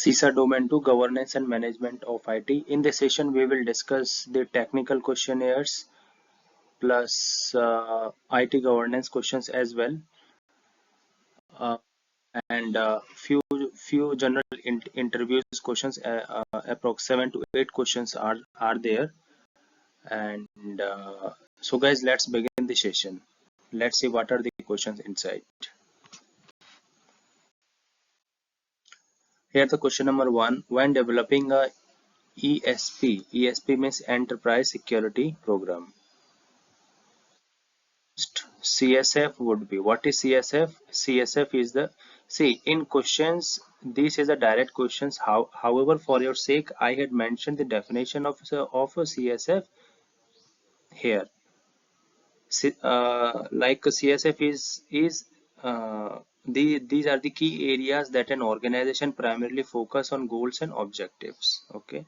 CISA Domain 2 Governance and Management of IT. In this session, we will discuss the technical questionnaires plus IT governance questions as well, uh, and few general interviews questions. Approx 7 to 8 questions are there, and so guys, let's begin the session. Let's see what are the questions inside. Here the question number 1: when developing a ESP means Enterprise Security Program. CSF would be, what is CSF? CSF is the, see in questions, this is a direct questions. However, for your sake, I had mentioned the definition of a CSF here. Like CSF is these are the key areas that an organization primarily focus on goals and objectives. Okay,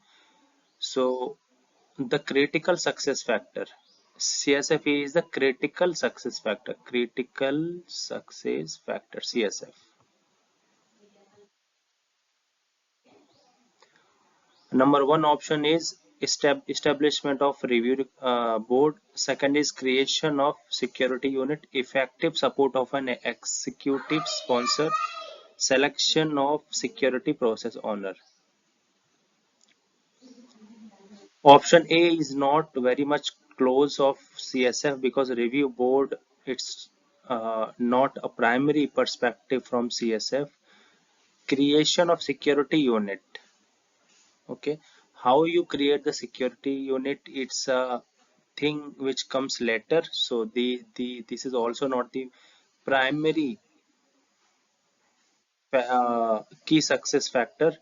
so the critical success factor. CSF is the critical success factor. Critical success factor, CSF. Number one option is establishment of review board. Second is creation of security unit. Effective support of an executive sponsor. Selection of security process owner. Option A is not very much close of CSF because review board, it's not a primary perspective from CSF. Creation of security unit. Okay, how you create the security unit, it's a thing which comes later. So this is also not the primary key success factor.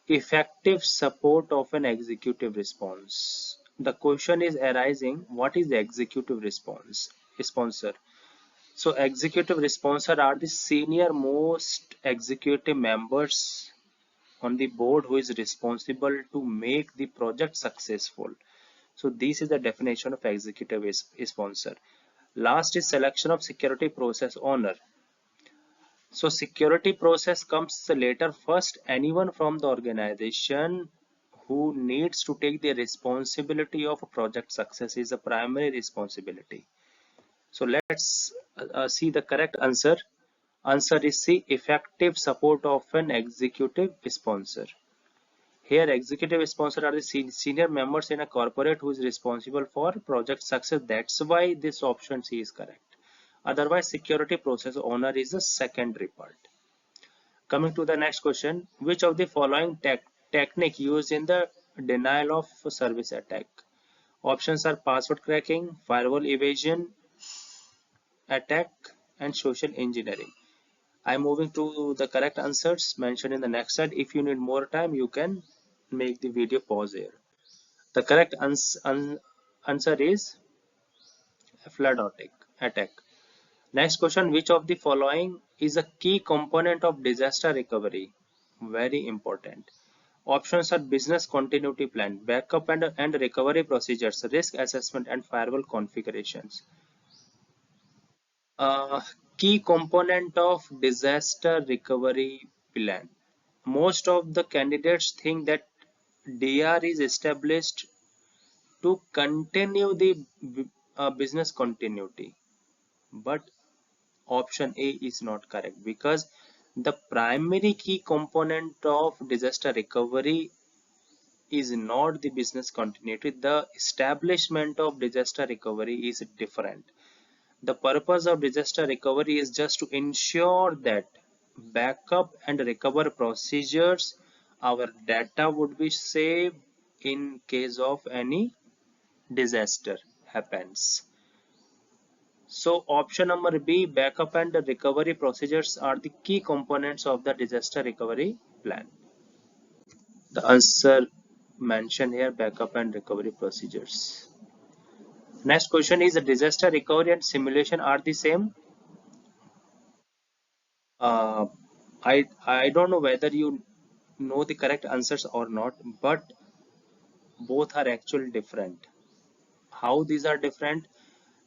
Effective support of an executive response. The question is arising, what is the executive response sponsor? So executive sponsor are the senior most executive members on the board who is responsible to make the project successful. So this is the definition of executive sponsor. Last is selection of security process owner. So security process comes later. First, anyone from the organization who needs to take the responsibility of a project success is a primary responsibility. So let's see the correct answer. Answer is C, effective support of an executive sponsor. Here executive sponsor are the senior members in a corporate who is responsible for project success. That's why this option C is correct. Otherwise, security process owner is the secondary part. Coming to the next question, which of the following technique used in the denial of service attack? Options are password cracking, firewall evasion attack, and social engineering. I'm moving to the correct answers mentioned in the next slide. If you need more time, you can make the video pause here. The correct answer is flood attack. Next question, which of the following is a key component of disaster recovery? Very important. Options are business continuity plan, backup and recovery procedures, risk assessment, and firewall configurations. Key component of disaster recovery plan. Most of the candidates think that DR is established to continue the business continuity, but option A is not correct because the primary key component of disaster recovery is not the business continuity. The establishment of disaster recovery is different. The purpose of disaster recovery is just to ensure that backup and recover procedures, our data would be saved in case of any disaster happens. So option number B, backup and recovery procedures are the key components of the disaster recovery plan. The answer mentioned here, backup and recovery procedures. Next question is, the disaster recovery and simulation are the same? Uh, I don't know whether you know the correct answers or not, but both are actually different. How these are different?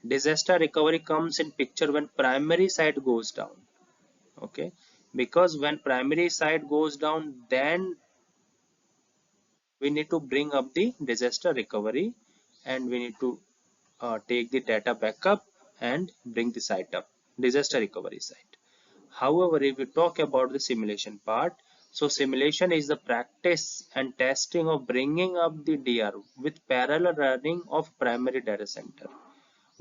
Disaster recovery comes in picture when primary site goes down. Okay, because when primary side goes down, then we need to bring up the disaster recovery, and we need to take the data backup and bring the site up, disaster recovery site. However, if we talk about the simulation part, so simulation is the practice and testing of bringing up the DR with parallel running of primary data center.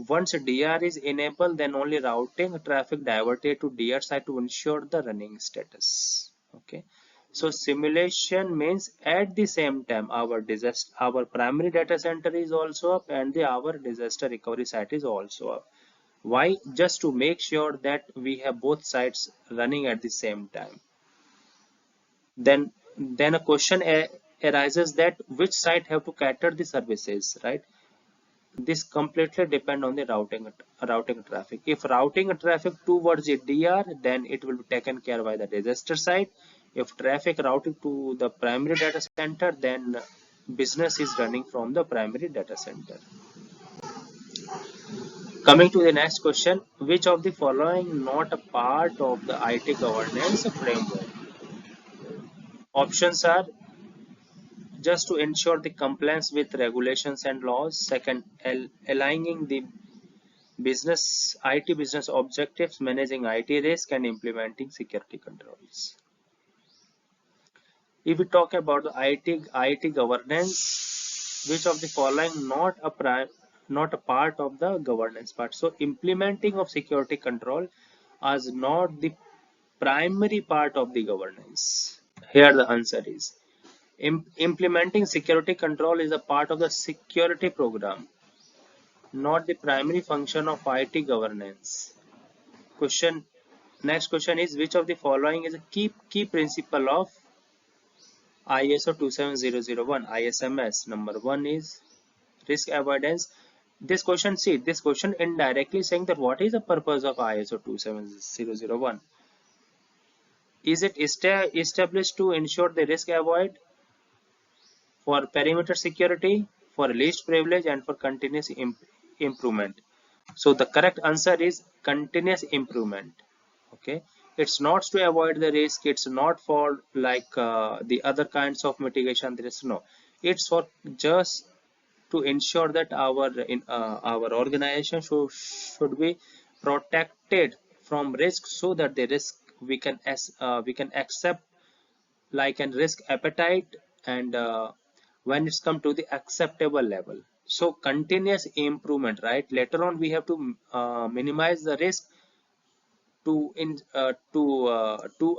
Once DR is enabled, then only routing traffic diverted to DR side to ensure the running status. Okay. So simulation means at the same time our primary data center is also up and our disaster recovery site is also up. Why? Just to make sure that we have both sides running at the same time. Then a question arises that which site have to cater the services, right? This completely depend on the routing traffic. If routing traffic towards the DR, then it will be taken care by the disaster site. If traffic routing to the primary data center, then business is running from the primary data center. Coming to the next question, which of the following not a part of the IT governance framework? Options are just to ensure the compliance with regulations and laws. Second, aligning the business IT business objectives, managing IT risk, and implementing security controls. If we talk about the IT governance, which of the following not a part of the governance part? So implementing of security control as not the primary part of the governance. Here the answer is implementing security control is a part of the security program, not the primary function of IT governance. Question Next question is which of the following is a key principle of ISO 27001 ISMS? Number one is risk avoidance. This question indirectly saying that what is the purpose of ISO 27001? Is it established to ensure the risk avoid, for perimeter security, for least privilege, and for continuous improvement? So the correct answer is continuous improvement. Okay, it's not to avoid the risk, it's not for like the other kinds of mitigation risk. No, it's for just to ensure that our organization should be protected from risk, so that the risk we can accept like an risk appetite, and when it's come to the acceptable level. So continuous improvement, right? Later on we have to minimize the risk to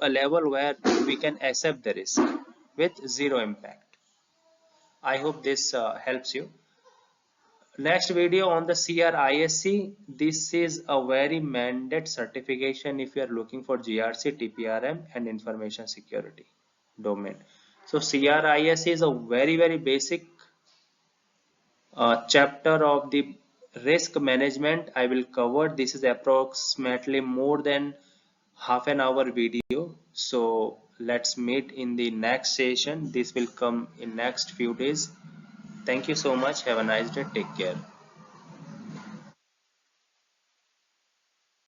a level where we can accept the risk with zero impact. I hope this helps you. Next video on the CRISC. This is a very mandate certification if you are looking for GRC, TPRM, and information security domain. So CRISC is a very basic chapter of the risk management. I will cover. This is approximately more than half an hour video. So let's meet in the next session. This will come in next few days. Thank you so much. Have a nice day. Take care.